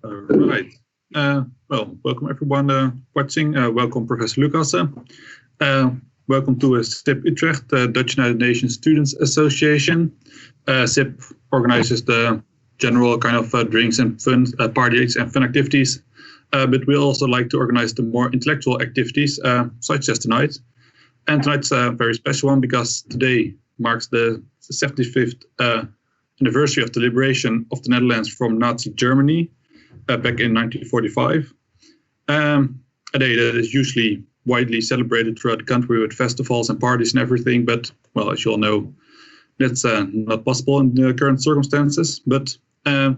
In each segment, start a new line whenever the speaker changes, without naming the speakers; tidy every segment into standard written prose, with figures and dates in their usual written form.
Right. Well, welcome everyone watching. Welcome Professor Lucassen. Welcome to SIB-Utrecht, the Dutch United Nations Students Association. SIB organizes the general kind of drinks and fun parties and fun activities, but we also like to organize the more intellectual activities, such as tonight. And tonight's a very special one because today marks the 75th anniversary of the liberation of the Netherlands from Nazi Germany back in 1945. A day that is usually widely celebrated throughout the country with festivals and parties and everything. But, well, as you all know, that's not possible in the current circumstances. But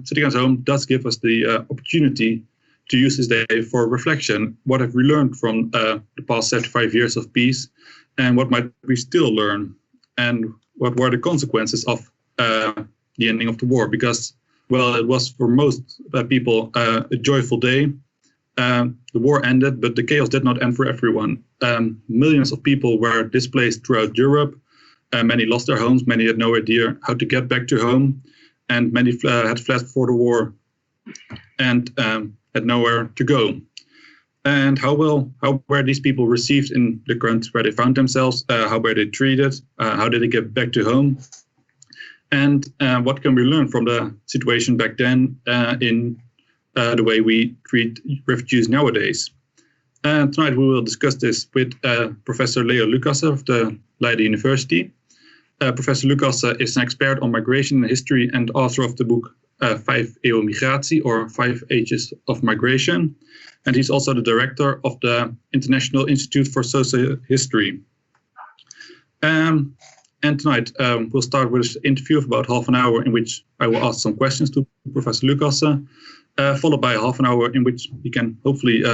sitting at home does give us the opportunity to use this day for reflection. What have we learned from the past 75 years of peace? And what might we still learn? And what were the consequences of the ending of the war? Because, well, it was for most people a joyful day. The war ended, but the chaos did not end for everyone. Millions of people were displaced throughout Europe. Many lost their homes. Many had no idea how to get back to home. And many had fled before the war and had nowhere to go. And how were these people received in the countries where they found themselves? How were they treated? How did they get back to home? And what can we learn from the situation back then in the way we treat refugees nowadays? Tonight we will discuss this with Professor Leo Lucassen of the Leiden University. Professor Lucassen is an expert on migration and history and author of the book 5 Eeuwen Migratie, or 5 Ages of Migration. And he's also the director of the International Institute for Social History. And tonight we'll start with an interview of about half an hour in which I will ask some questions to Professor Lucassen, followed by a half an hour in which he can hopefully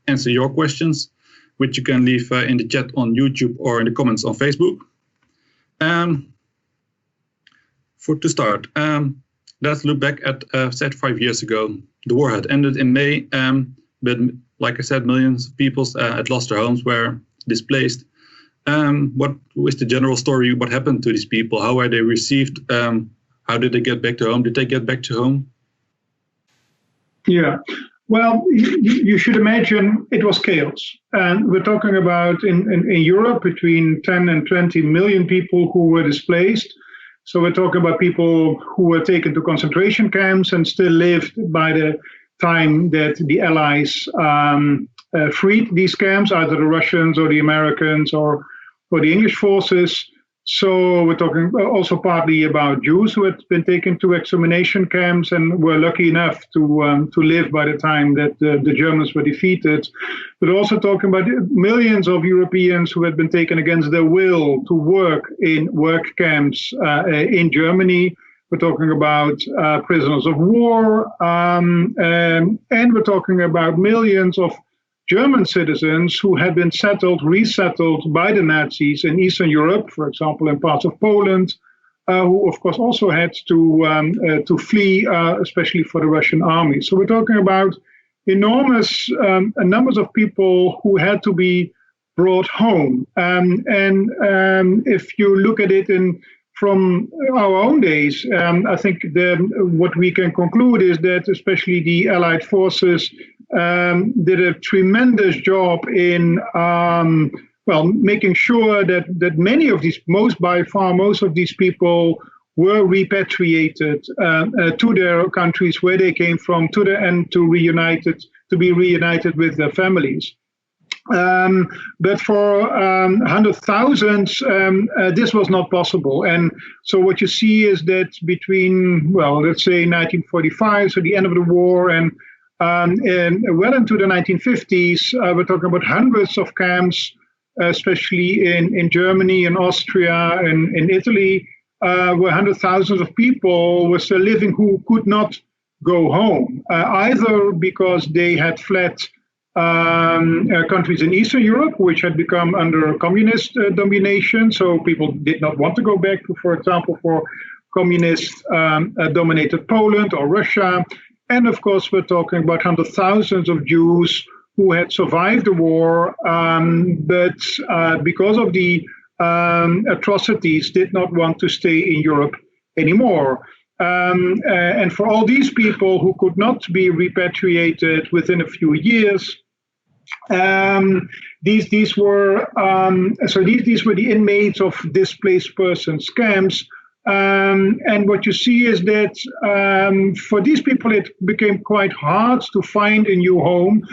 answer your questions, which you can leave in the chat on YouTube or in the comments on Facebook. To start, let's look back at 75 years ago. The war had ended in May, but like I said, millions of people had lost their homes, were displaced. What was the general story? What happened to these people? How were they received? How did they get back to home? Did they get back to home?
Yeah, well, you should imagine it was chaos. And we're talking about in Europe between 10 and 20 million people who were displaced. So we're talking about people who were taken to concentration camps and still lived by the time that the Allies freed these camps, either the Russians or the Americans or the English forces. So we're talking also partly about Jews who had been taken to extermination camps and were lucky enough to live by the time that the Germans were defeated. But also talking about millions of Europeans who had been taken against their will to work in work camps in Germany. We're talking about prisoners of war, and we're talking about millions of German citizens who had been resettled by the Nazis in Eastern Europe, for example, in parts of Poland, who of course also had to flee, especially for the Russian army. So we're talking about enormous numbers of people who had to be brought home. And if you look at it from our own days, I think what we can conclude is that especially the Allied forces did a tremendous job in making sure that many of these, most of these people were repatriated to their countries where they came from, to be reunited with their families. But for hundred thousands, this was not possible. And so what you see is that between, let's say 1945, so the end of the war, and well into the 1950s, we're talking about hundreds of camps, especially in Germany and Austria and in Italy, where hundred thousands of people were still living who could not go home, either because they had fled countries in Eastern Europe, which had become under communist domination. So people did not want to go back to, for example, for communist dominated Poland or Russia. And of course, we're talking about hundred thousands of Jews who had survived the war, but because of the atrocities, did not want to stay in Europe anymore. And for all these people who could not be repatriated within a few years, these were the inmates of displaced persons camps. And what you see is that for these people, it became quite hard to find a new home.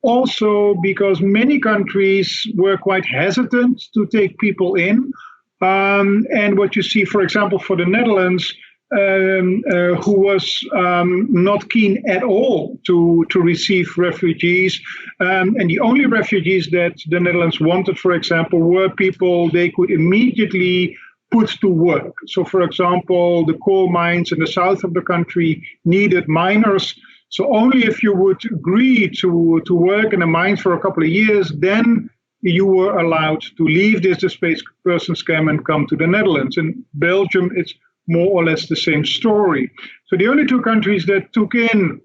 Also, because many countries were quite hesitant to take people in. And what you see, for example, for the Netherlands, who was not keen at all to receive refugees. And the only refugees that the Netherlands wanted, for example, were people they could immediately put to work. So, for example, the coal mines in the south of the country needed miners. So only if you would agree to work in a mine for a couple of years, then you were allowed to leave this displaced persons camp and come to the Netherlands. In Belgium, it's more or less the same story. So the only two countries that took in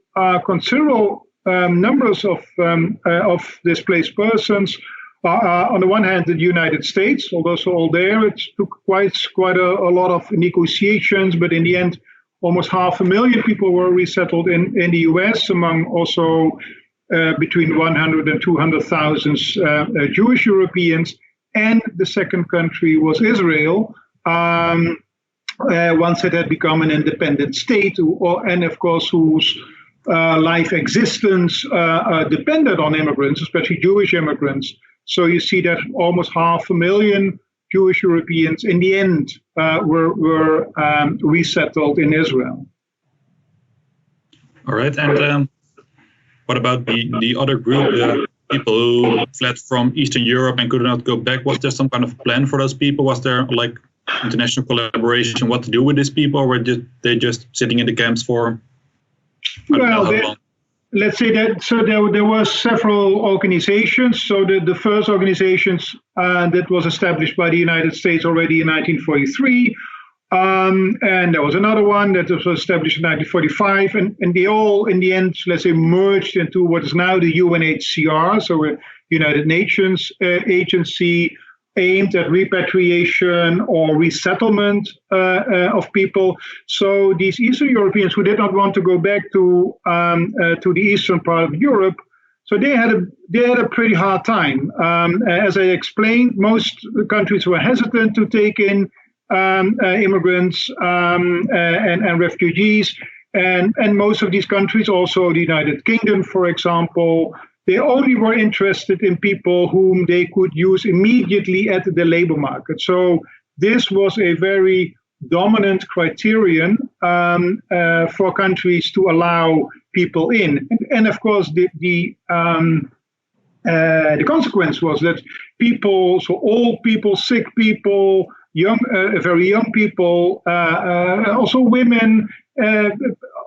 considerable numbers of displaced persons are, on the one hand, the United States, although all there it took quite a lot of negotiations, but in the end, almost 500,000 people were resettled in the US, among also between 100 and 200,000 Jewish Europeans. And the second country was Israel. Once it had become an independent state, and of course whose life existence depended on immigrants, especially Jewish immigrants. So you see that almost 500,000 Jewish Europeans in the end were resettled in Israel.
All right, and what about the other group, people who fled from Eastern Europe and could not go back? Was there some kind of plan for those people? Was there like international collaboration, what to do with these people, or were they just sitting in the camps for how long? Let's say that, so there were several organizations. So the first organizations that was established by the United States already in 1943, and there was another one that was established in 1945, and they all, in the end, let's say, merged into what is now the UNHCR, so a United Nations agency aimed at repatriation or resettlement of people. So these Eastern Europeans who did not want to go back to the eastern part of Europe, so they had a pretty hard time. As I explained, most countries were hesitant to take in immigrants and refugees, and most of these countries, also the United Kingdom, for example, they only were interested in people whom they could use immediately at the labor market. So this was a very dominant criterion for countries to allow people in. And of course, the consequence was that people, so old people, sick people, very young people, also women,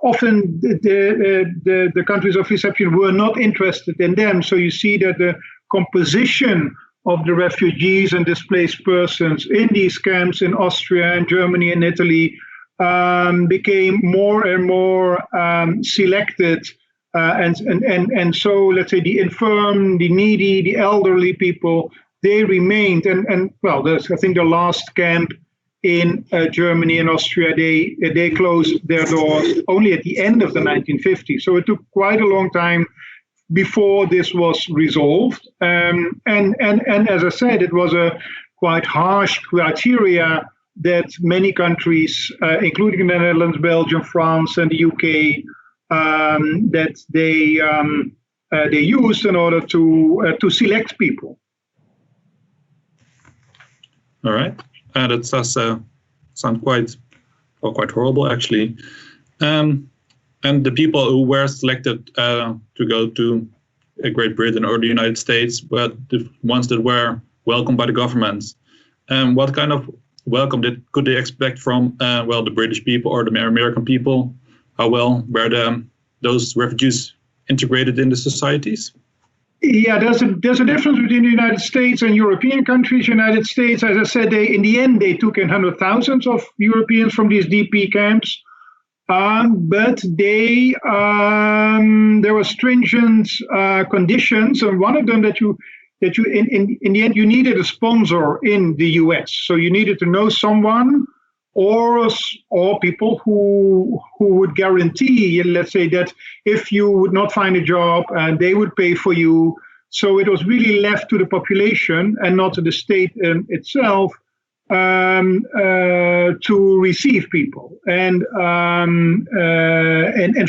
often the countries of reception were not interested in them. So you see that the composition of the refugees and displaced persons in these camps in Austria and Germany and Italy became more and more selected. And so, let's say, the infirm, the needy, the elderly people, they remained. And well, I think the last camp in Germany and Austria, they closed their doors only at the end of the 1950s. So it took quite a long time before this was resolved. And as I said, it was a quite harsh criteria that many countries, including the Netherlands, Belgium, France, and the UK, that they used in order to select people. All right. That does sound quite horrible, actually. And the people who were selected to go to Great Britain or the United States were the ones that were welcomed by the governments. What kind of welcome could they expect from the British people or the American people? How well were those refugees integrated in the societies?
Yeah, there's a difference between the United States and European countries. United States, as I said, in the end they took in hundreds of thousands of Europeans from these DP camps, but there were stringent conditions, and one of them that you in the end you needed a sponsor in the US. So you needed to know someone, or people who would guarantee, let's say, that if you would not find a job, they would pay for you. So it was really left to the population and not to the state itself to receive people. And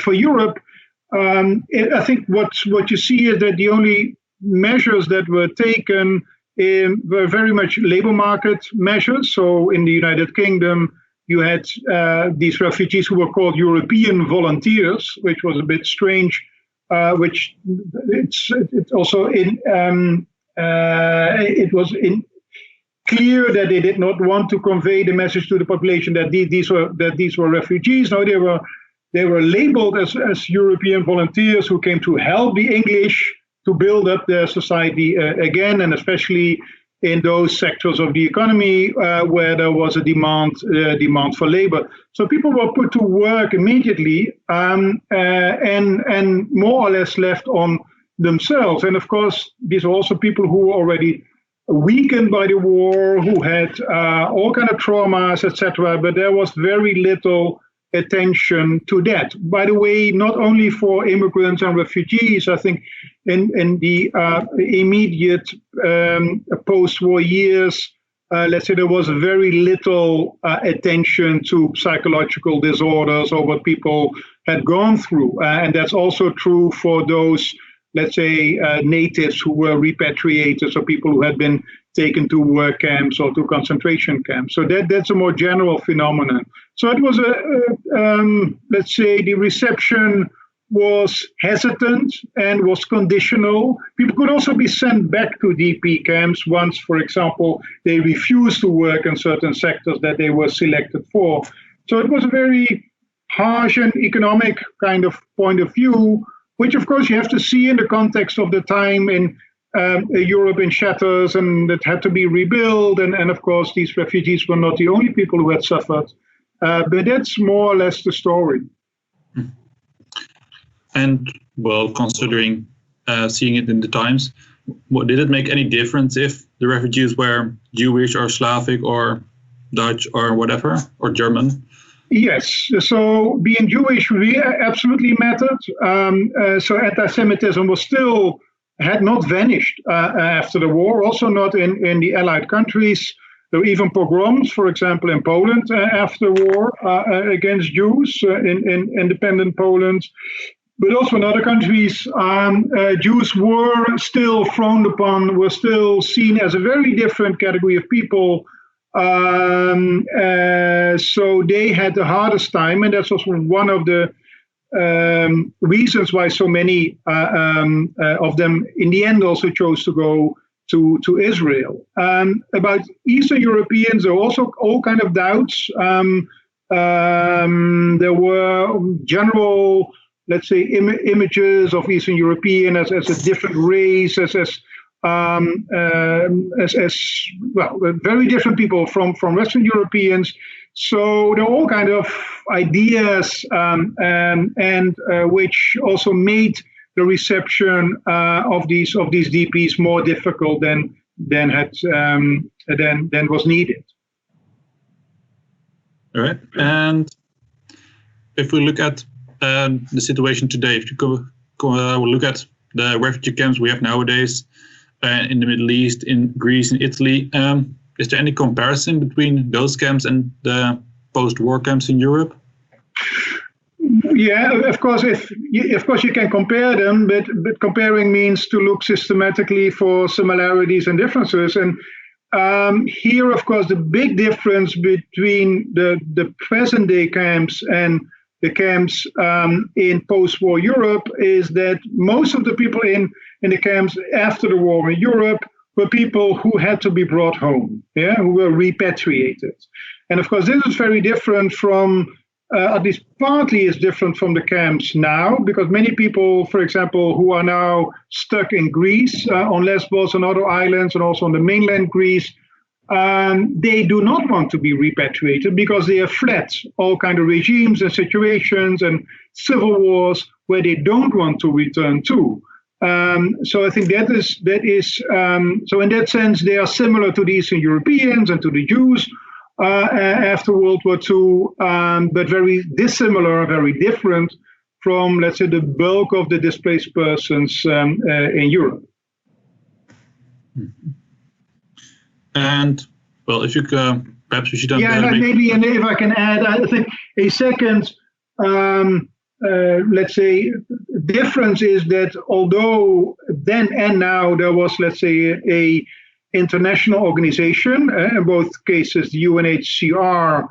for Europe, I think what you see is that the only measures that were taken were very much labor market measures. So in the United Kingdom, you had these refugees who were called European volunteers, which was a bit strange. Which it's also it was clear that they did not want to convey the message to the population that these were refugees. No, they were labeled as European volunteers who came to help the English to build up their society again, and especially in those sectors of the economy where there was a demand for labor. So people were put to work immediately and more or less left on themselves. And of course, these are also people who were already weakened by the war, who had all kind of traumas, etc. But there was very little attention to that. By the way, not only for immigrants and refugees, I think in the immediate post-war years, let's say there was very little attention to psychological disorders or what people had gone through. And that's also true for those, let's say, natives who were repatriated, so people who had been taken to work camps or to concentration camps. So that's a more general phenomenon. So it was let's say, the reception was hesitant and was conditional. People could also be sent back to DP camps once, for example, they refused to work in certain sectors that they were selected for. So it was a very harsh and economic kind of point of view, which of course you have to see in the context of the time in Europe in shatters, and it had to be rebuilt. And of course, these refugees were not the only people who had suffered. But that's more or less the story.
And, well, considering seeing it in the Times, did it make any difference if the refugees were Jewish or Slavic or Dutch or whatever, or German?
Yes, so being Jewish really absolutely mattered. So anti-Semitism had not vanished after the war, also not in the Allied countries. There were even pogroms, for example, in Poland after war against Jews in independent Poland. But also in other countries, Jews were still frowned upon, were still seen as a very different category of people. So they had the hardest time, and that's also one of the reasons why so many of them in the end also chose to go to Israel. About Eastern Europeans, there were also all kind of doubts. There were general, let's say, images of Eastern European as a different race, as very different people from Western Europeans. So there are all kind of ideas, and which also made the reception of these DPs more difficult than was needed.
All right, and if we look at the situation today, if you look at the refugee camps we have nowadays in the Middle East, in Greece, in Italy, is there any comparison between those camps and the post-war camps in Europe?
Yeah, of course you can compare them, but comparing means to look systematically for similarities and differences. And here, of course, the big difference between the present-day camps and the camps in post-war Europe is that most of the people in the camps after the war in Europe were people who had to be brought home, who were repatriated. And of course, this is very different from, at least partly is different from the camps now, because many people, for example, who are now stuck in Greece, on Lesbos and other islands, and also on the mainland Greece, they do not want to be repatriated because they have fled all kinds of regimes and situations and civil wars where they don't want to return to. So I think that is so in that sense they are similar to the Eastern Europeans and to the Jews. after World War II, but very dissimilar, very different from, let's say, the bulk of the displaced persons in Europe.
And, well, if you could, perhaps we should...
maybe, and if I can add, I think a second, let's say, difference is that although then and now there was, let's say, a international organization, in both cases the UNHCR,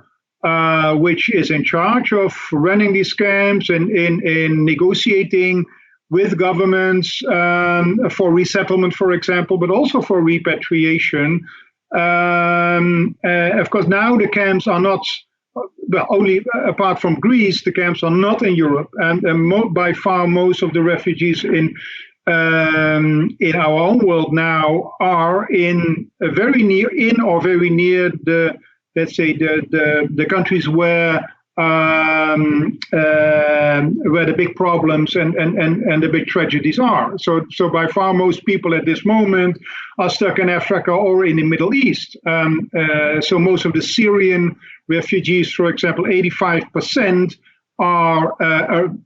which is in charge of running these camps and in negotiating with governments for resettlement, for example, but also for repatriation. Of course, now the camps are not, well, only apart from Greece, the camps are not in Europe, and by far most of the refugees in our own world now are very near the, let's say, the countries where the big problems and the big tragedies are. So by far most people at this moment are stuck in Africa or in the Middle East. So most of the Syrian refugees, for example, 85% are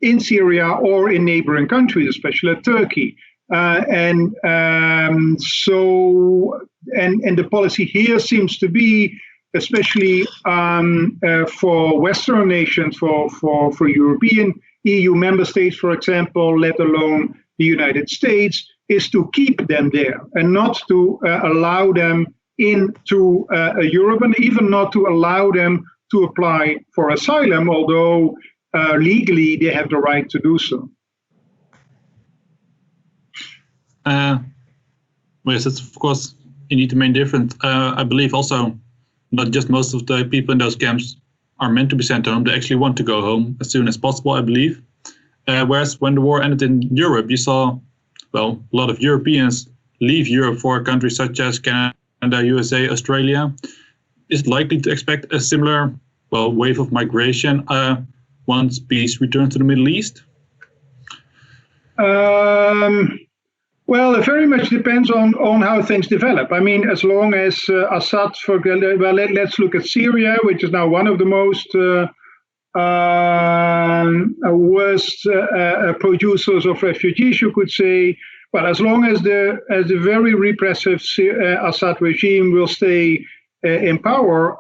in Syria or in neighboring countries, especially Turkey. And the policy here seems to be, especially for Western nations, for European EU member states, for example, let alone the United States, is to keep them there and not to allow them into Europe, and even not to allow them to apply for asylum, although legally they have the right to do so.
Yes, that's of course indeed the main difference. I believe also not just most of the people in those camps are meant to be sent home. They actually want to go home as soon as possible, I believe. Whereas when the war ended in Europe, you saw, well, a lot of Europeans leave Europe for countries such as Canada, USA, Australia. Is likely to expect a similar, well, wave of migration once peace returns to the Middle East?
Well, it very much depends on how things develop. I mean, as long as Assad, let's look at Syria, which is now one of the most worst producers of refugees, you could say. Well, as long as the very repressive Assad regime will stay in power,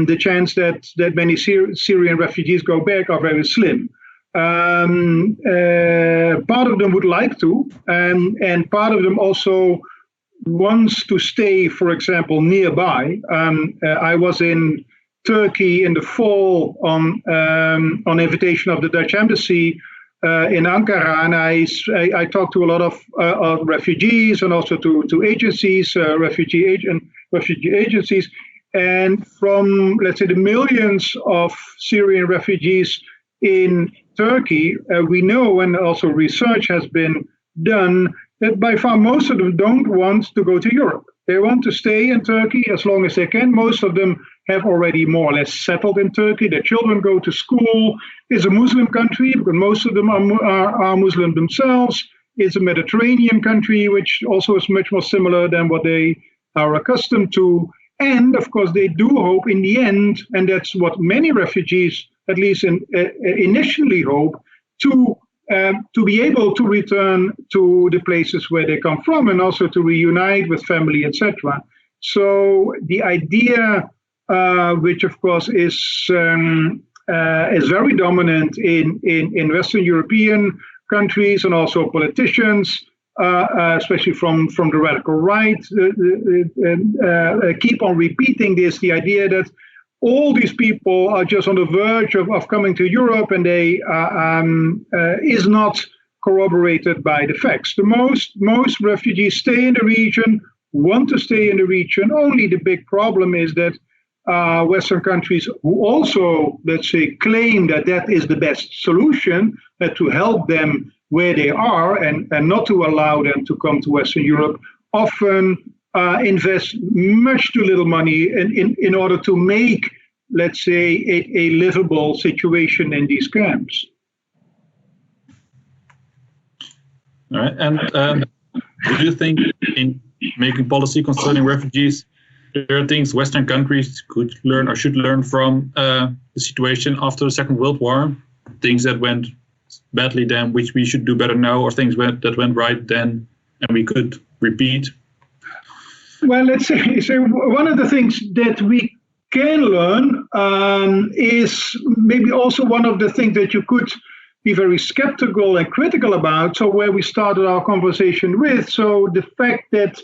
the chance that many Syrian refugees go back are very slim. Part of them would like to, and part of them also wants to stay, for example, nearby. I was in Turkey in the fall on invitation of the Dutch embassy in Ankara, and I talked to a lot of refugees and also to agencies, refugee agencies, and from, let's say, the millions of Syrian refugees in Turkey, we know, and also research has been done, that by far most of them don't want to go to Europe. They want to stay in Turkey as long as they can. Most of them have already more or less settled in Turkey. Their children go to school. It's a Muslim country, but most of them are Muslim themselves. It's a Mediterranean country, which also is much more similar than what they are accustomed to. And of course, they do hope in the end, and that's what many refugees, at least initially, hope, to be able to return to the places where they come from, and also to reunite with family, etc. So the idea, which of course is very dominant in Western European countries, and also politicians, especially from the radical right, keep on repeating this, the idea that all these people are just on the verge of coming to Europe, and they is not corroborated by the facts. The most refugees stay in the region, want to stay in the region. Only the big problem is that Western countries who also, let's say, claim that is the best solution, that to help them where they are and not to allow them to come to Western Europe, often invest much too little money in order to make, let's say, a livable situation in these camps.
All right. And do you think in making policy concerning refugees, there are things Western countries could learn or should learn from the situation after the Second World War, things that went badly then, which we should do better now, or things that went right then, and we could repeat?
Well, let's say one of the things that we can learn is maybe also one of the things that you could be very skeptical and critical about. So where we started our conversation with, so the fact that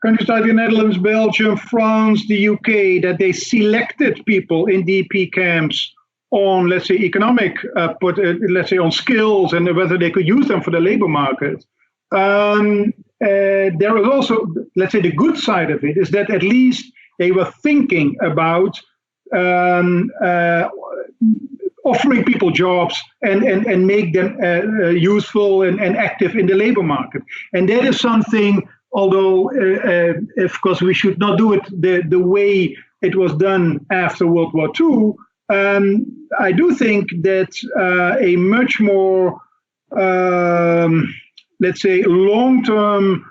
countries like the Netherlands, Belgium, France, the UK, that they selected people in DP camps on, let's say, economic, let's say on skills and whether they could use them for the labor market. There is also, let's say, the good side of it is that at least they were thinking about offering people jobs and make them useful and active in the labor market. And that is something, although, of course, we should not do it the way it was done after World War II, I do think that a much more, let's say, long-term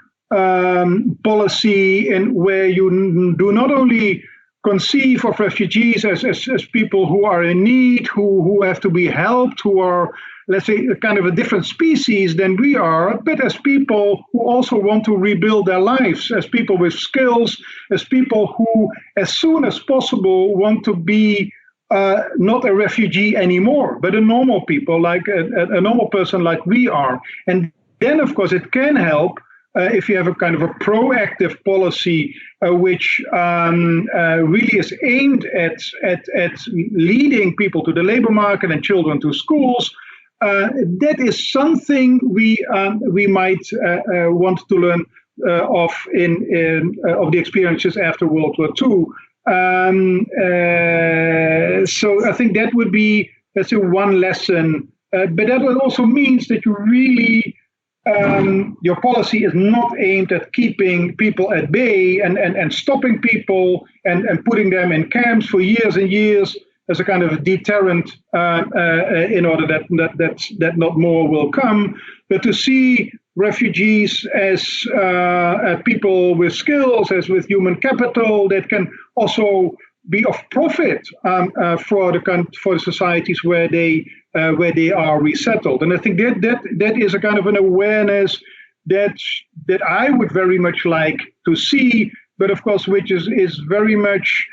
policy, and where you do not only conceive of refugees as people who are in need, who have to be helped, who are, let's say, kind of a different species than we are, but as people who also want to rebuild their lives, as people with skills, as people who, as soon as possible, want to be not a refugee anymore, but a normal people, like a normal person like we are. And then, of course, it can help if you have a kind of a proactive policy which really is aimed at leading people to the labor market and children to schools. That is something we might want to learn of of the experiences after World War II. So I think that would be, let's say, one lesson. But that also means that you really your policy is not aimed at keeping people at bay and stopping people and putting them in camps for years and years as a kind of deterrent in order that not more will come, but to see refugees as people with skills, as with human capital that can also be of profit for the societies where they are resettled. And I think that is a kind of an awareness that I would very much like to see, but of course which is very much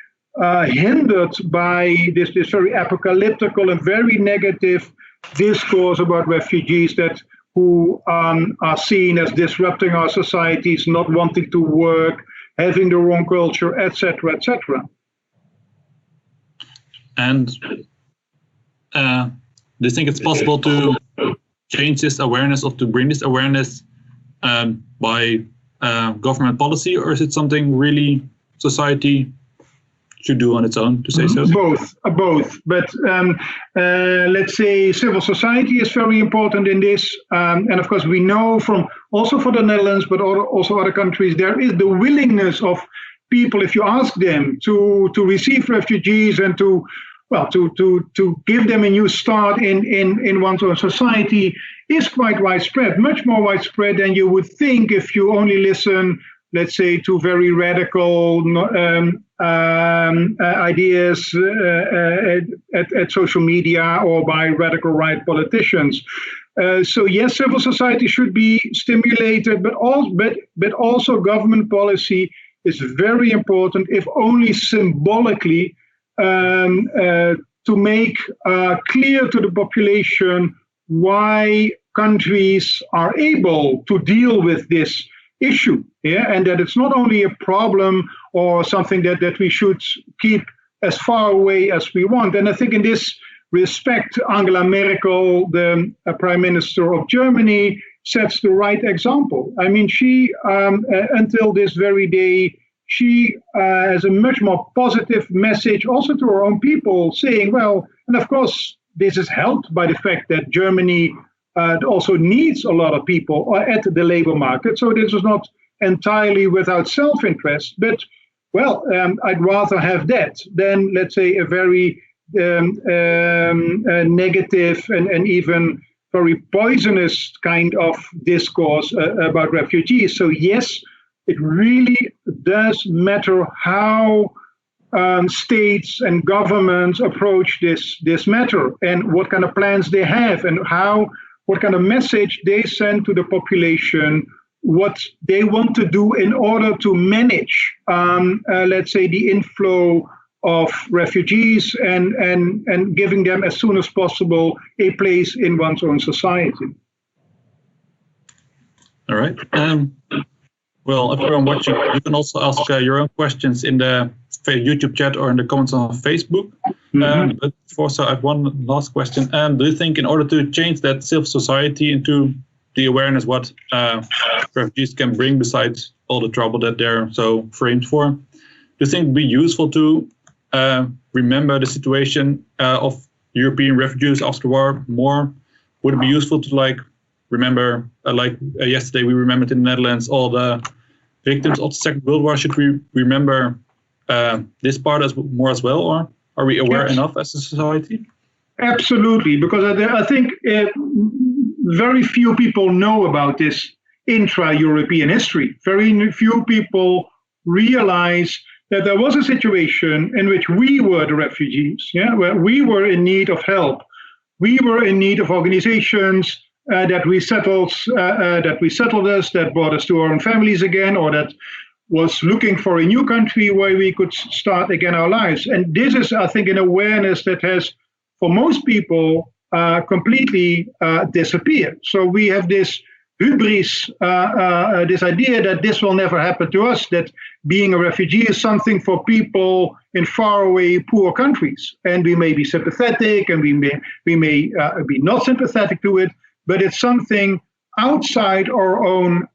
hindered by this very apocalyptical and very negative discourse about refugees who are seen as disrupting our societies, not wanting to work, having the wrong culture, etc., etc.
And do you think it's possible to change this awareness, or to bring this awareness by government policy, or is it something really society should do on its own, to say so? Both.
But let's say civil society is very important in this. And of course, we know from also for the Netherlands, but also other countries, there is the willingness of people, if you ask them to receive refugees and to give them a new start in one's own society, is quite widespread, much more widespread than you would think if you only listen, let's say, to very radical ideas at social media or by radical right politicians. So yes, civil society should be stimulated, but also government policy is very important, if only symbolically, to make clear to the population why countries are able to deal with this issue, and that it's not only a problem or something that we should keep as far away as we want. And I think in this respect, Angela Merkel, the Prime Minister of Germany, sets the right example. I mean, she, until this very day, she has a much more positive message also to her own people, saying, well, and of course, this is helped by the fact that Germany also needs a lot of people at the labor market. So this is not entirely without self-interest, but, well, I'd rather have that than, let's say, a very negative and even very poisonous kind of discourse about refugees. So yes, it really does matter how states and governments approach this matter, and what kind of plans they have, and what kind of message they send to the population, what they want to do in order to manage, let's say, the inflow of refugees and giving them as soon as possible a place in one's own society.
All right. Well, if you're watching, you can also ask your own questions in the YouTube chat or in the comments on Facebook. But also, I have one last question. Do you think in order to change that civil society into the awareness what refugees can bring besides all the trouble that they're so framed for, do you think it would be useful to remember the situation of European refugees after the war more? Would it be useful to remember, yesterday we remembered in the Netherlands all the victims of the Second World War? Should we remember this part more as well, or are we aware enough as a society?
Absolutely, because I think very few people know about this intra-European history. Very few people realize that there was a situation in which we were the refugees, where we were in need of help. We were in need of organizations that resettled us, that brought us to our own families again, or that was looking for a new country where we could start again our lives. And this is, I think, an awareness that has, for most people, completely disappeared. So we have this hubris, this idea that this will never happen to us, that being a refugee is something for people in faraway poor countries. And we may be sympathetic, and we may be not sympathetic to it, but it's something outside our own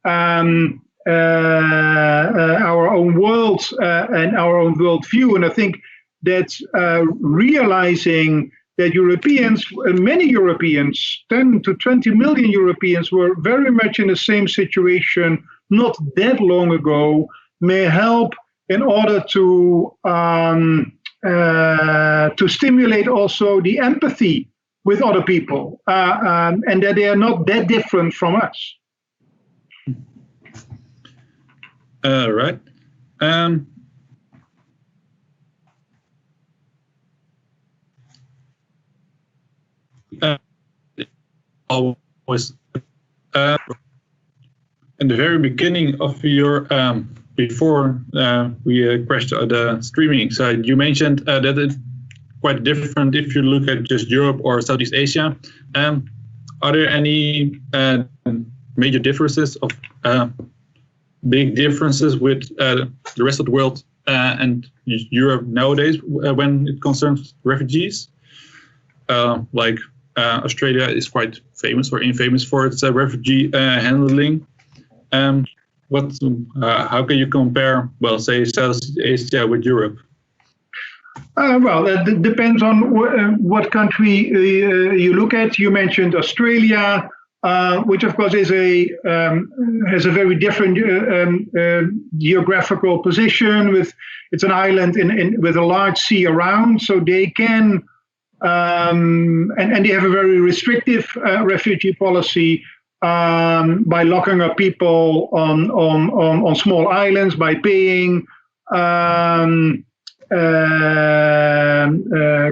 world and our own worldview. And I think that realizing that Europeans, many Europeans, 10 to 20 million Europeans, were very much in the same situation not that long ago, may help in order to stimulate also the empathy with other people, and that they are not that different from us.
Right. Always in the very beginning of your before we crashed the streaming side, you mentioned that it's quite different if you look at just Europe or Southeast Asia. Are there any major differences of big differences with the rest of the world and Europe nowadays when it concerns refugees? Australia is quite famous or infamous for its refugee handling. How can you compare, say, Southeast Asia with Europe?
That depends on what country you look at. You mentioned Australia, which of course is has a very different geographical position. It's an island with a large sea around, so they can and they have a very restrictive refugee policy by locking up people on small islands, by paying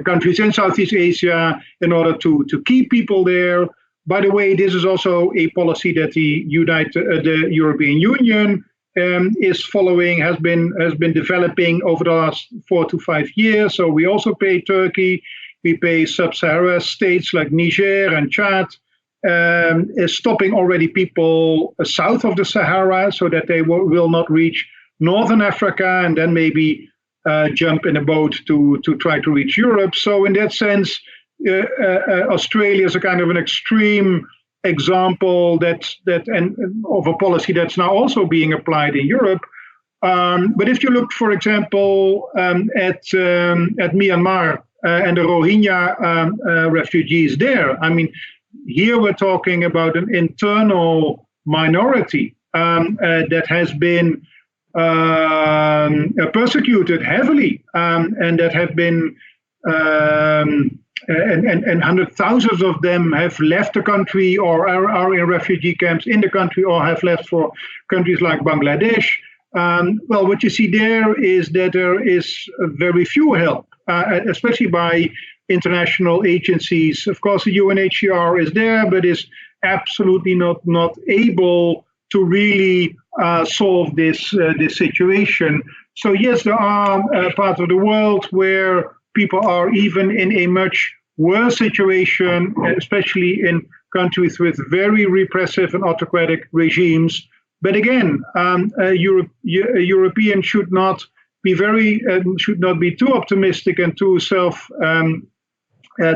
countries in Southeast Asia in order to keep people there. By the way, this is also a policy that the European Union is following, has been developing over the last 4 to 5 years. So we also pay Turkey, we pay sub-Saharan states like Niger and Chad, is stopping already people south of the Sahara so that they will not reach Northern Africa and then maybe jump in a boat to try to reach Europe. So in that sense, Australia is a kind of an extreme example of a policy that's now also being applied in Europe. But if you look, for example, at Myanmar and the Rohingya refugees there, I mean, here we're talking about an internal minority that has been persecuted heavily, and that have been and hundreds of thousands of them have left the country or are in refugee camps in the country or have left for countries like Bangladesh. well, what you see there is that there is very few help, especially by international agencies. Of course, the UNHCR is there, but is absolutely not able to really solve this situation. So yes, there are parts of the world where people are even in a much worse situation, especially in countries with very repressive and autocratic regimes. But again, Europeans should not be too optimistic and too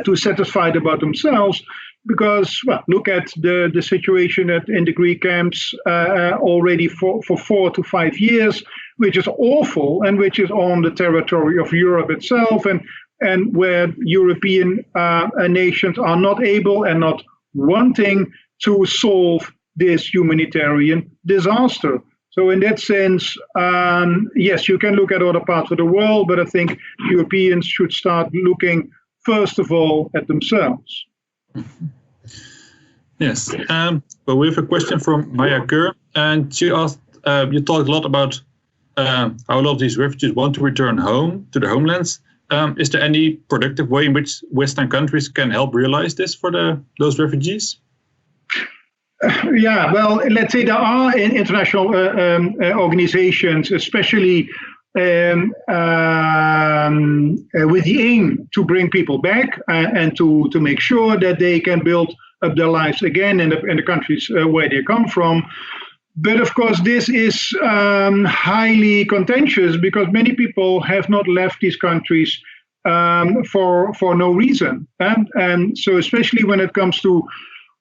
too satisfied about themselves, because look at the situation in the Greek camps already for 4 to 5 years, which is awful and which is on the territory of Europe itself, and where European nations are not able and not wanting to solve this humanitarian disaster. So in that sense, yes, you can look at other parts of the world, but I think Europeans should start looking first of all at themselves.
Yes. Well, we have a question from Maya Kerr, and she asked, you talked a lot about how a lot of these refugees want to return home to their homelands. Is there any productive way in which Western countries can help realize this for those refugees?
Yeah, well, let's say there are international organizations, especially with the aim to bring people back and to make sure that they can build up their lives again in the countries where they come from. But of course, this is highly contentious because many people have not left these countries for no reason. And so especially when it comes to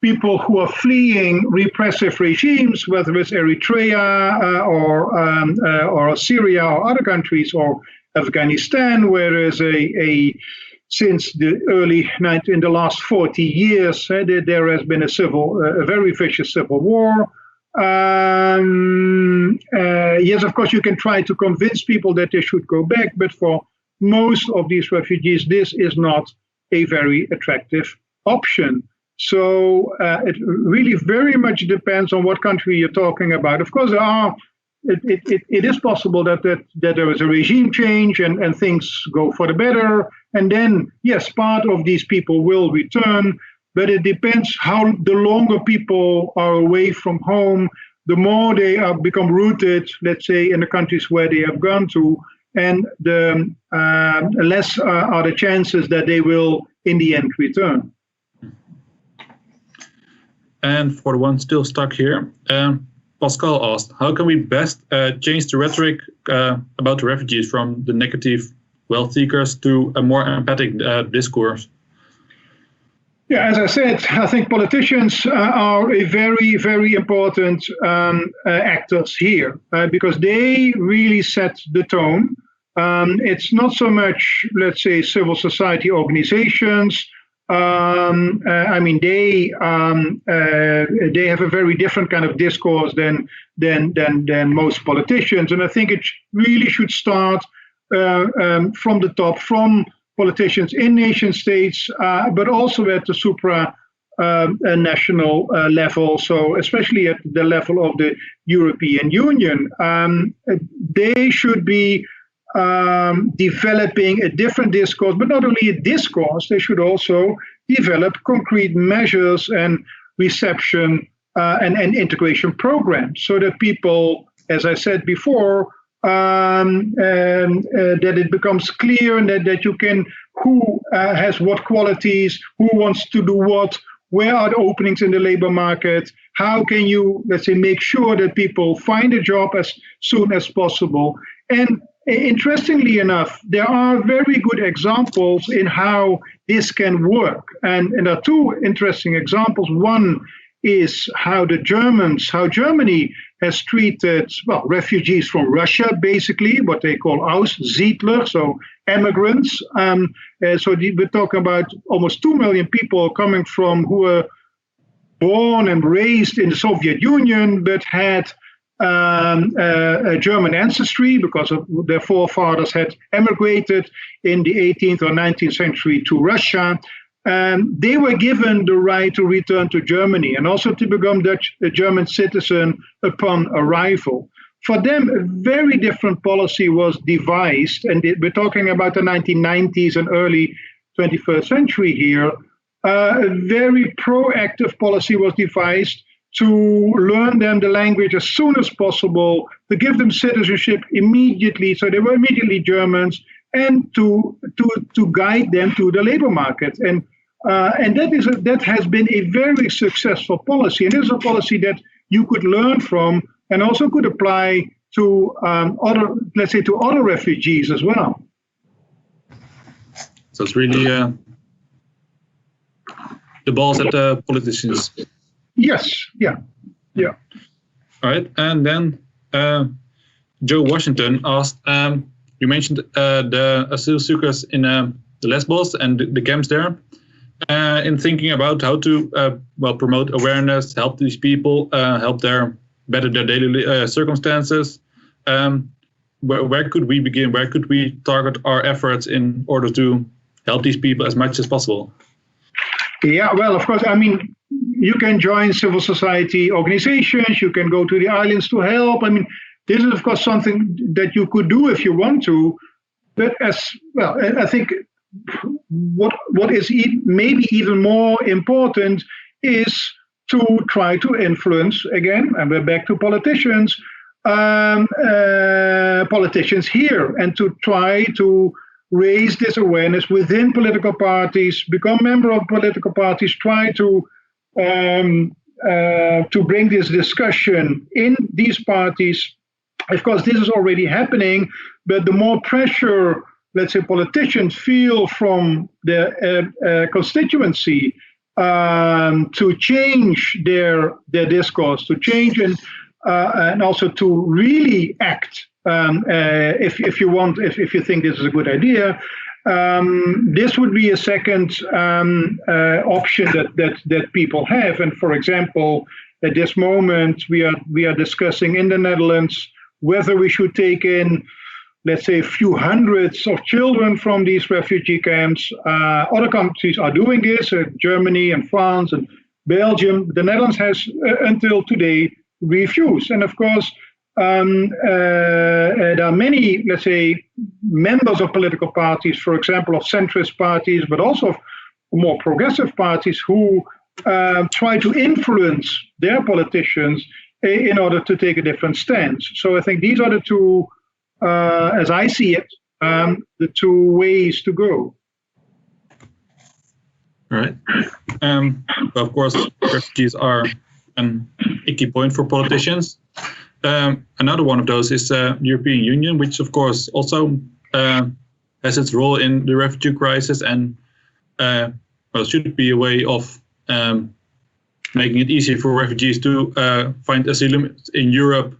people who are fleeing repressive regimes, whether it's Eritrea or Syria or other countries, or Afghanistan, where there's since the in the last 40 years, there has been a very vicious civil war. Yes, of course, you can try to convince people that they should go back, but for most of these refugees, this is not a very attractive option. So it really very much depends on what country you're talking about. Of course, it is possible that there is a regime change and things go for the better. And then, yes, part of these people will return. But it depends how the longer people are away from home, the more they become rooted, let's say, in the countries where they have gone to, and the less are the chances that they will, in the end, return.
And for the one still stuck here, Pascal asked, how can we best change the rhetoric about the refugees from the negative wealth seekers to a more empathic discourse?
Yeah, as I said, I think politicians are a very, very important actors here because they really set the tone. It's not so much, let's say, civil society organizations. I mean, they have a very different kind of discourse than most politicians, and I think it really should start from the top, from politicians in nation states, but also at the supranational level. So, especially at the level of the European Union, they should be developing a different discourse, but not only a discourse, they should also develop concrete measures and reception and integration programs so that people, as I said before, that it becomes clear that you can, who has what qualities, who wants to do what, where are the openings in the labor market, how can you, let's say, make sure that people find a job as soon as possible. And interestingly enough, there are very good examples in how this can work. And there are two interesting examples. One is how Germany has treated, refugees from Russia, basically, what they call Aussiedler, so immigrants. So we're talking about almost 2 million people coming from who were born and raised in the Soviet Union, but had a German ancestry because of their forefathers had emigrated in the 18th or 19th century to Russia. They were given the right to return to Germany and also to become a German citizen upon arrival. for them, a very different policy was devised, and we're talking about the 1990s and early 21st century here. A very proactive policy was devised to learn them the language as soon as possible, to give them citizenship immediately, so they were immediately Germans, and to guide them to the labor market. And that has been a very successful policy, and this is a policy that you could learn from and also could apply to other refugees as well.
So it's really the balls at the politicians.
Yes, yeah.
All right, and then Joe Washington asked, you mentioned the asylum seekers in the Lesbos and the camps there. In thinking about how to promote awareness, help these people, help better their daily circumstances. Where could we begin? Where could we target our efforts in order to help these people as much as possible?
Yeah, well, of course, I mean, you can join civil society organizations, you can go to the islands to help. I mean, this is, of course, something that you could do if you want to. But as well, I think what is maybe even more important is to try to influence, again, and we're back to politicians here, and to try to raise this awareness within political parties, become member of political parties, try to bring this discussion in these parties. Of course, this is already happening, but the more pressure, let's say, politicians feel from the constituency to change their discourse, to change and also to really act. If you think this is a good idea, this would be a second option that people have. And for example, at this moment, we are discussing in the Netherlands whether we should take in, let's say, a few hundreds of children from these refugee camps. Other countries are doing this, Germany and France and Belgium. The Netherlands has until today refused. And of course, there are many, let's say, members of political parties, for example, of centrist parties, but also of more progressive parties who try to influence their politicians in order to take a different stance. So I think these are the two, as I see it, the two ways to go.
All right. Of course, refugees are an icky point for politicians. Another one of those is the European Union, which of course also has its role in the refugee crisis, and should be a way of making it easier for refugees to find asylum in Europe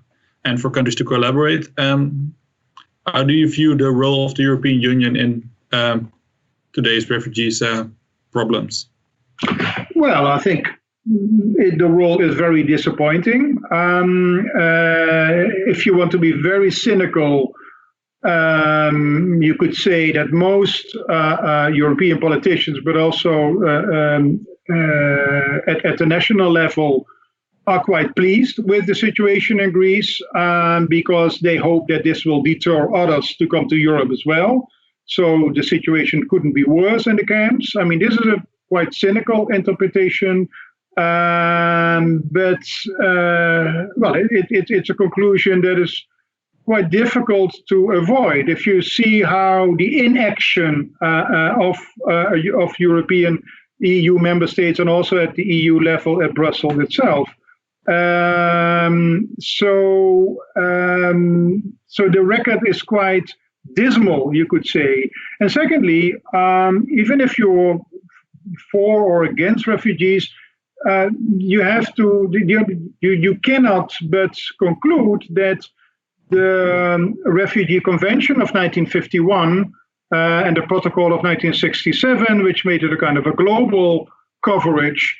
and for countries to collaborate. How do you view the role of the European Union in today's refugees' problems?
Well, I think the role is very disappointing. If you want to be very cynical, you could say that most European politicians, but also at the national level, are quite pleased with the situation in Greece because they hope that this will deter others to come to Europe as well. So the situation couldn't be worse in the camps. I mean, this is a quite cynical interpretation. But it's a conclusion that is quite difficult to avoid if you see how the inaction of European EU member states and also at the EU level at Brussels itself. So the record is quite dismal, you could say. And secondly, even if you're for or against refugees, you have to, you cannot but conclude that the Refugee Convention of 1951 and the Protocol of 1967, which made it a kind of a global coverage,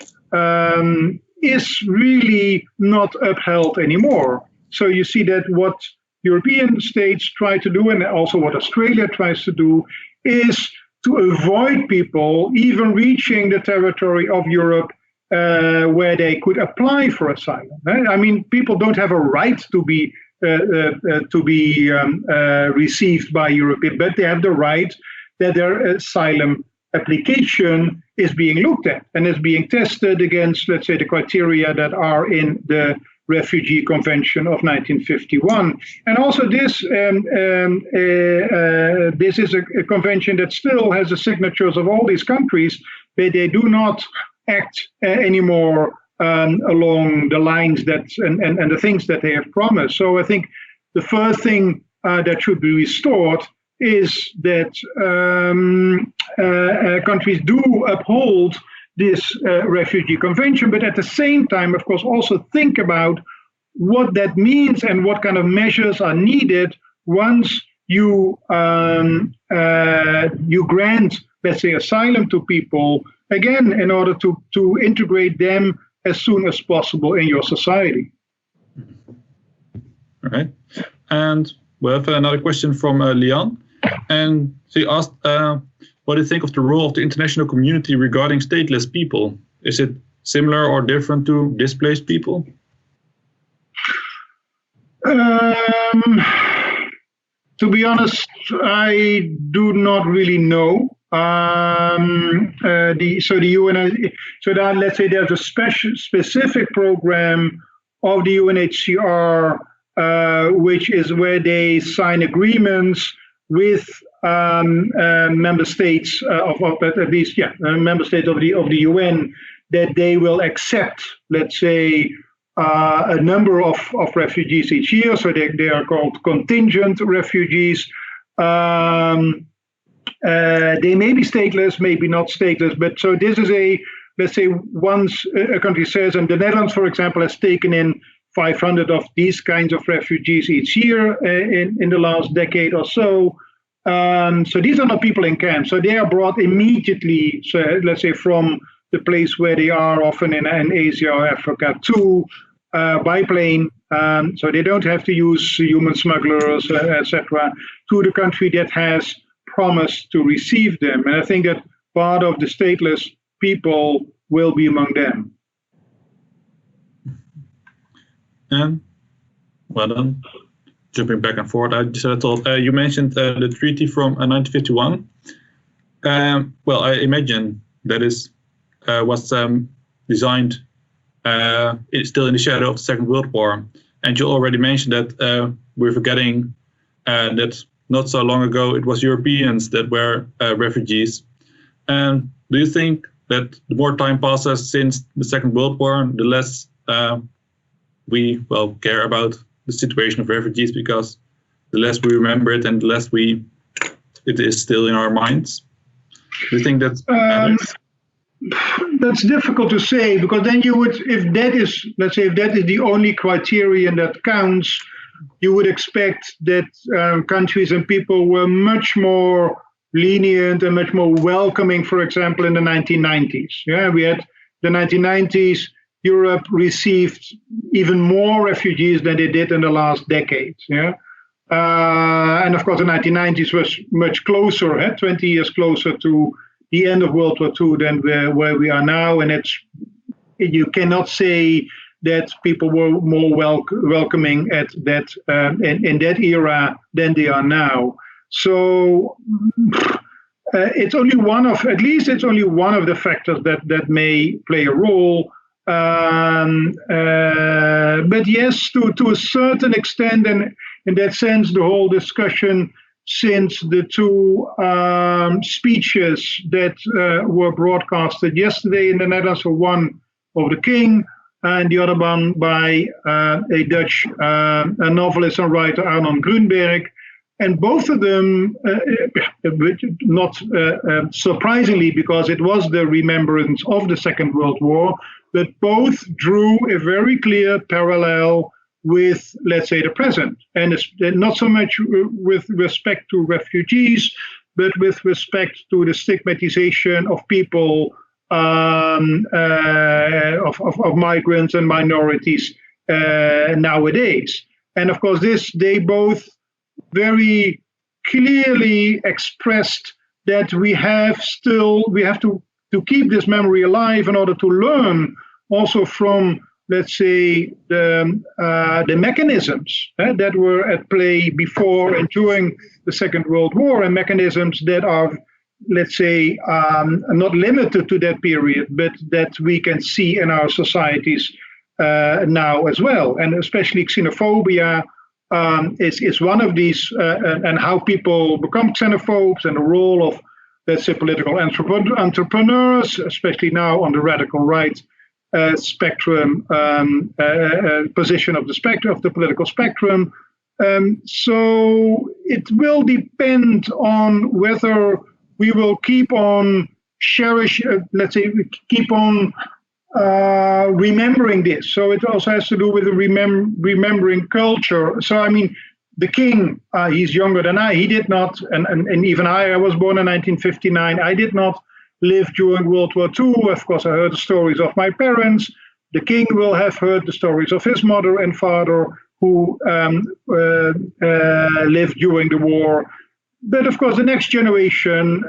is really not upheld anymore. So you see that what European states try to do, and also what Australia tries to do, is to avoid people even reaching the territory of Europe where they could apply for asylum. I mean, people don't have a right to be to be received by European, but they have the right that their asylum application is being looked at and is being tested against, let's say, the criteria that are in the Refugee Convention of 1951. And also this is a convention that still has the signatures of all these countries, but they do not act anymore along the lines that and the things that they have promised. So I think the first thing that should be restored is that countries do uphold this refugee convention, but at the same time, of course, also think about what that means and what kind of measures are needed once you you grant, let's say, asylum to people, again, in order to integrate them as soon as possible in your society.
All right. And we have another question from Lian. And she asked, what do you think of the role of the international community regarding stateless people? Is it similar or different to displaced people?
To be honest, I do not really know. So the UN, so that, let's say there's a specific program of the UNHCR, which is where they sign agreements with member states member states of the UN, that they will accept, let's say, a number of refugees each year. So they are called contingent refugees. They may be stateless, maybe not stateless, but so this is let's say, once a country says, and the Netherlands, for example, has taken in 500 of these kinds of refugees each year in the last decade or so. So these are not people in camps. So they are brought immediately, so let's say, from the place where they are, often in Asia or Africa, to by plane. So they don't have to use human smugglers, etc., to the country that has promised to receive them. And I think that part of the stateless people will be among them.
And well done. Jumping back and forth, I thought you mentioned the treaty from 1951. Well, I imagine that is was designed still in the shadow of the Second World War. And you already mentioned that we're forgetting that not so long ago it was Europeans that were refugees. And do you think that the more time passes since the Second World War, the less we care about the situation of refugees, because the less we remember it and the less it is still in our minds? Do you think that's
that's difficult to say, because then you would, if that is, let's say, if that is the only criterion that counts, you would expect that countries and people were much more lenient and much more welcoming, for example, in the 1990s. Yeah, we had the 1990s, Europe received even more refugees than they did in the last decade. Yeah, and of course the 1990s was much closer, 20 years closer to the end of World War II than where we are now, and you cannot say that people were more welcoming at that in that era than they are now. So it's only one of the factors that may play a role. But yes, to a certain extent, and in that sense, the whole discussion since the two speeches that were broadcasted yesterday in the Netherlands, one of the King and the other one by a Dutch a novelist and writer, Arnon Grunberg. And both of them, not surprisingly, because it was the remembrance of the Second World War, but both drew a very clear parallel with, let's say, the present. And it's not so much with respect to refugees, but with respect to the stigmatization of people, of migrants and minorities nowadays. And of course, they both very clearly expressed that we have to keep this memory alive in order to learn also from let's say, the mechanisms that were at play before and during the Second World War, and mechanisms that are, let's say, not limited to that period, but that we can see in our societies now as well. And especially xenophobia is one of these, and how people become xenophobes, and the role of, let's say, political entrepreneurs, especially now on the radical right spectrum, position of the spectrum, of the political spectrum. So it will depend on whether we will keep on let's say, keep on remembering this. So it also has to do with the remembering culture. So I mean, the king, he's younger than I. He did not, and even I was born in 1959. I did not live during World War II. Of course, I heard the stories of my parents. The king will have heard the stories of his mother and father who lived during the war. But of course, the next generation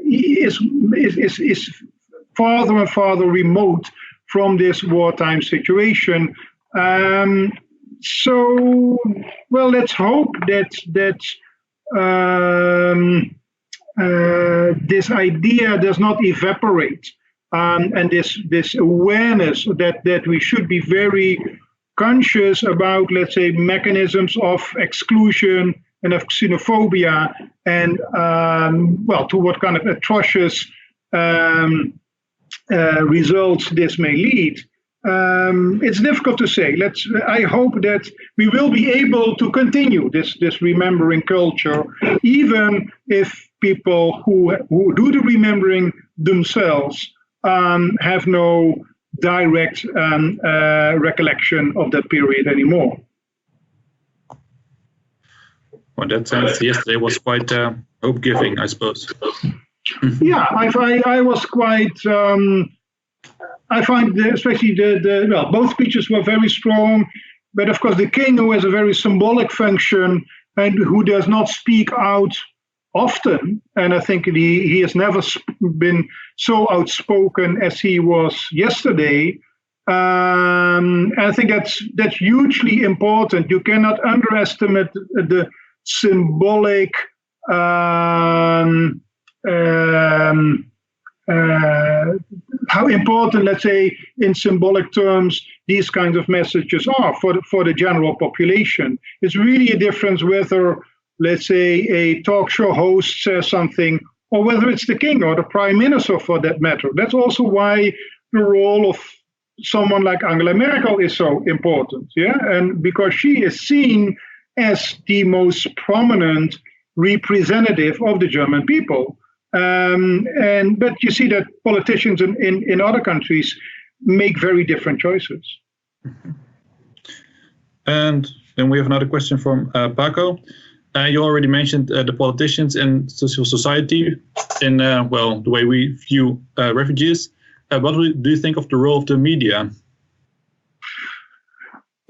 is farther and farther remote from this wartime situation. So, well, let's hope that this idea does not evaporate, and this awareness that we should be very conscious about, let's say, mechanisms of exclusion and of xenophobia, and well, to what kind of atrocious results this may lead. It's difficult to say. I hope that we will be able to continue this remembering culture, even if people who do the remembering themselves have no direct recollection of that period anymore.
Well, that sense, yesterday was quite hope-giving, I suppose.
Yeah, I was quite. I find especially well, both speeches were very strong, but of course the king, who has a very symbolic function and who does not speak out often, and I think he has never been so outspoken as he was yesterday. And I think that's hugely important. You cannot underestimate the symbolic how important, let's say, in symbolic terms, these kinds of messages are for the general population. It's really a difference whether, let's say, a talk show host says something, or whether it's the king or the prime minister, for that matter. That's also why the role of someone like Angela Merkel is so important, yeah, and because she is seen as the most prominent representative of the German people. But you see that politicians in other countries make very different choices.
And then we have another question from Paco. You already mentioned the politicians and civil society in well, the way we view refugees. What do you think of the role of the media?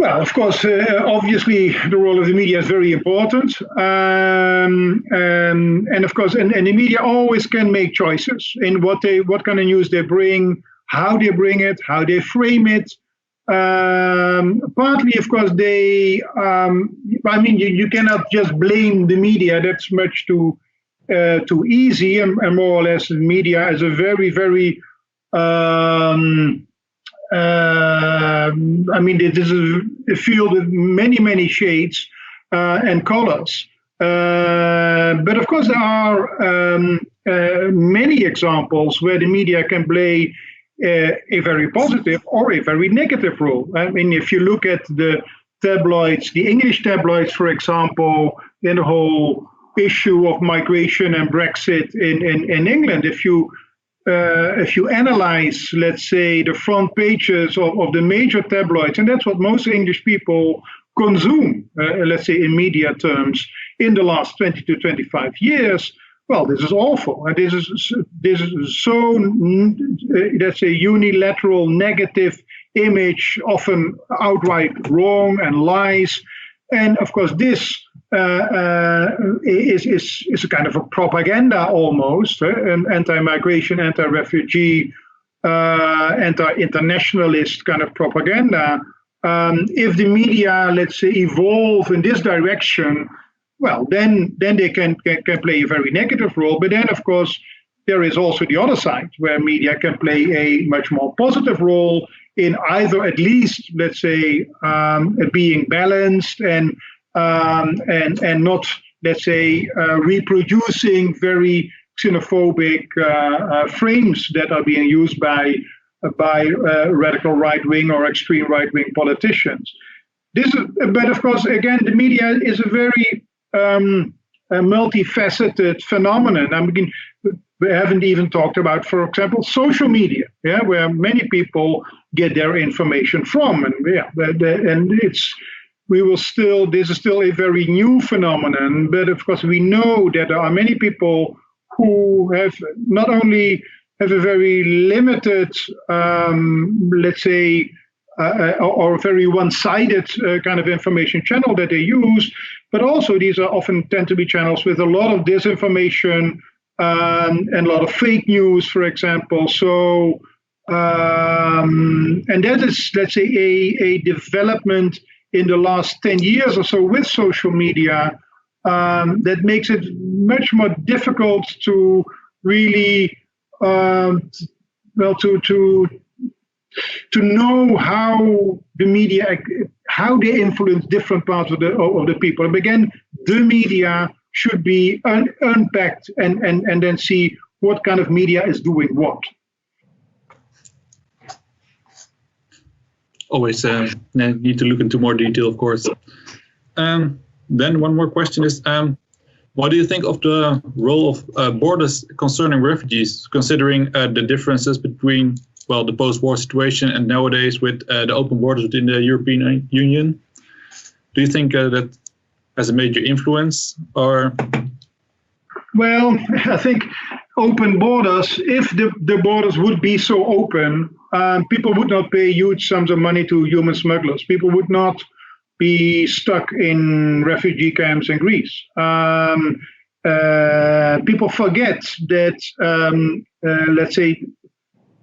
Well, of course, obviously, the role of the media is very important. And of course, and the media always can make choices in what kind of news they bring, how they bring it, how they frame it. Partly, of course, I mean, you cannot just blame the media. That's much too easy. And more or less, the media is a very, very I mean, this is a field with many, many shades and colors. But of course, there are many examples where the media can play a very positive or a very negative role. I mean, if you look at the tabloids, the English tabloids, for example, in the whole issue of migration and Brexit in England, if you analyze, let's say, the front pages of the major tabloids, and that's what most English people consume, let's say, in media terms, in the last 20 to 25 years, well, this is awful. And this is so, let's say, unilateral, negative image, often outright wrong and lies. And of course, this is a kind of a propaganda almost, an anti-migration, anti-refugee anti-internationalist kind of propaganda. If the media, let's say, evolve in this direction, well, then they can play a very negative role. But then, of course, there is also the other side where media can play a much more positive role in either at least, let's say, being balanced and not, let's say, reproducing very xenophobic frames that are being used by radical right-wing or extreme right-wing politicians. But of course, again, the media is a very multifaceted phenomenon. I mean, we haven't even talked about, for example, social media, where many people get their information from, and this is still a very new phenomenon. But of course, we know that there are many people who have not only have a very limited, let's say, or very one-sided kind of information channel that they use, but also these are often tend to be channels with a lot of disinformation and a lot of fake news, for example. So, and that is, let's say, a development in the last 10 years or so with social media that makes it much more difficult to really, to know how the media, how they influence different parts of the people. And again, the media should be unpacked and then see what kind of media is doing what.
Always need to look into more detail, of course. Then one more question is, what do you think of the role of borders concerning refugees, considering the differences between, well, the post-war situation and nowadays with the open borders within the European Union? Do you think that has a major influence, or?
Well, I think open borders, if the borders would be so open, people would not pay huge sums of money to human smugglers. People would not be stuck in refugee camps in Greece. People forget that, let's say,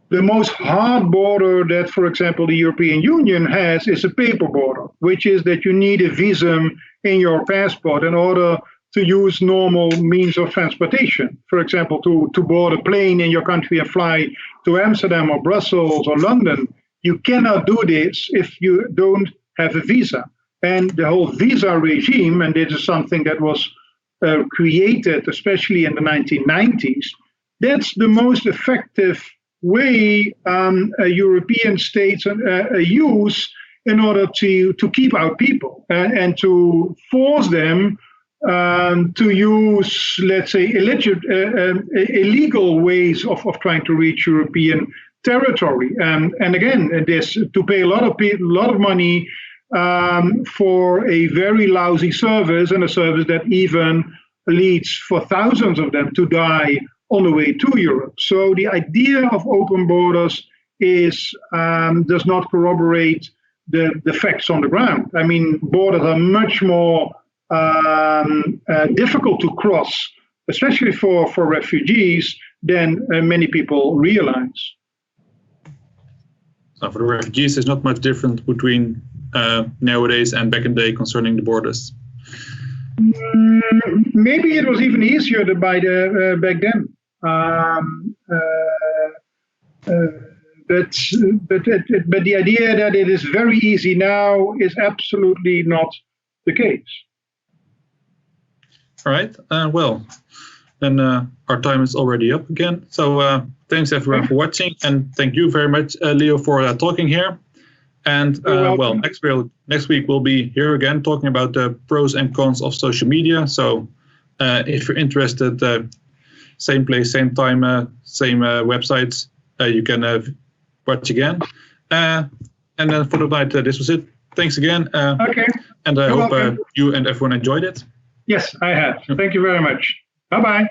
the most hard border that, for example, the European Union has is a paper border, which is that you need a visum in your passport in order to use normal means of transportation. For example, to board a plane in your country and fly to Amsterdam or Brussels or London. You cannot do this if you don't have a visa. And the whole visa regime, and this is something that was created especially in the 1990s, that's the most effective way European states use in order to keep out people and to force them to use, let's say, illegal ways of trying to reach European territory. And again, this to pay a lot of money for a very lousy service, and a service that even leads for thousands of them to die on the way to Europe. So the idea of open borders does not corroborate the facts on the ground. I mean, borders are much more difficult to cross, especially for refugees, than many people realize.
So for the refugees, there's not much difference between nowadays and back in the day concerning the borders.
Maybe it was even easier back then. But the idea that it is very easy now is absolutely not the case.
All right. Well, then our time is already up again. So thanks everyone for watching, and thank you very much, Leo, for talking here. And well, next week we'll be here again talking about the pros and cons of social media. So if you're interested, same place, same time, same websites, you can watch again. And then for the night, this was it. Thanks again.
Okay.
And I hope you and everyone enjoyed it.
Yes, I have. Thank you very much. Bye-bye.